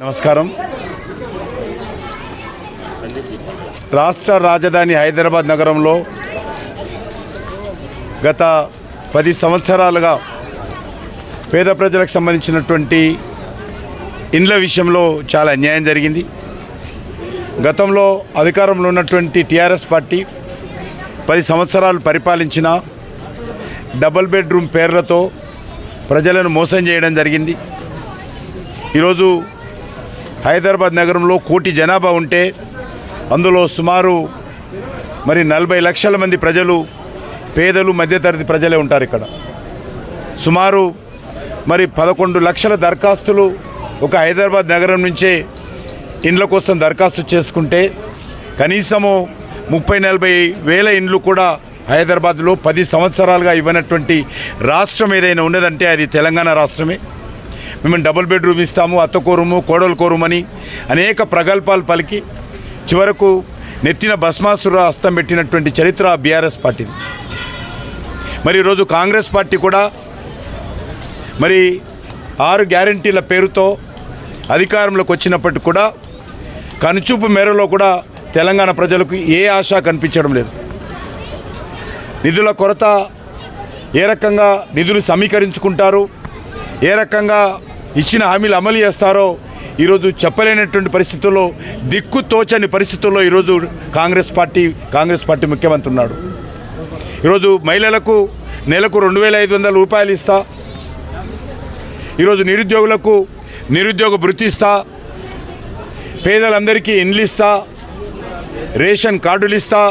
నమస్కారం. రాష్ట్ర రాజధాని హైదరాబాద్ నగరంలో గత 10 సంవత్సరాలుగా పేద ప్రజలకు సంబంధించినటువంటి ఇండ్ల విషయంలో చాలా అన్యాయం జరిగింది. గతంలో అధికారంలో ఉన్నటువంటి టీఆర్ఎస్ పార్టీ 10 సంవత్సరాలు పరిపాలించిన డబుల్ బెడ్రూమ్ పేర్లతో ప్రజలను మోసం చేయడం జరిగింది. ఈరోజు హైదరాబాద్ నగరంలో 1 కోటి జనాభా ఉంటే అందులో సుమారు 40 లక్షల మంది ప్రజలు పేదలు మధ్యతరగతి ప్రజలే ఉంటారు. ఇక్కడ సుమారు 11 లక్షల దరఖాస్తులు ఒక హైదరాబాద్ నగరం నుంచే ఇండ్ల కోసం దరఖాస్తు చేసుకుంటే కనీసము 30-40 వేల ఇండ్లు కూడా హైదరాబాద్లో 10 సంవత్సరాలుగా ఇవ్వనటువంటి రాష్ట్రం ఏదైనా ఉన్నదంటే అది తెలంగాణ రాష్ట్రమే. మేము డబుల్ బెడ్రూమ్ ఇస్తాము, అత్తకోరుము, కోడలు కోరుమని అనేక ప్రగల్భాలు పలికి చివరకు నెత్తిన భస్మాసుర హస్తం పెట్టినటువంటి చరిత్ర బీఆర్ఎస్ పార్టీది. ఈరోజు కాంగ్రెస్ పార్టీ కూడా 6 గ్యారంటీల పేరుతో అధికారంలోకి వచ్చినప్పటికీ కూడా కనుచూపు మేరలో కూడా తెలంగాణ ప్రజలకు ఏ ఆశ కనిపించడం లేదు. నిధుల కొరత, ఏ రకంగా నిధులు సమీకరించుకుంటారు, ఏ రకంగా ఇచ్చిన హామీలు అమలు చేస్తారో ఈరోజు చెప్పలేనటువంటి పరిస్థితుల్లో, దిక్కు తోచని పరిస్థితుల్లో ఈరోజు కాంగ్రెస్ పార్టీ ముఖ్యమంత్రి ఉన్నాడు. ఈరోజు మహిళలకు నెలకు 2,500 రూపాయలు ఇస్తా, ఈరోజు నిరుద్యోగులకు నిరుద్యోగ భృతి ఇస్తా, పేదలందరికీ ఇండ్లు ఇస్తా, రేషన్ కార్డులు ఇస్తా,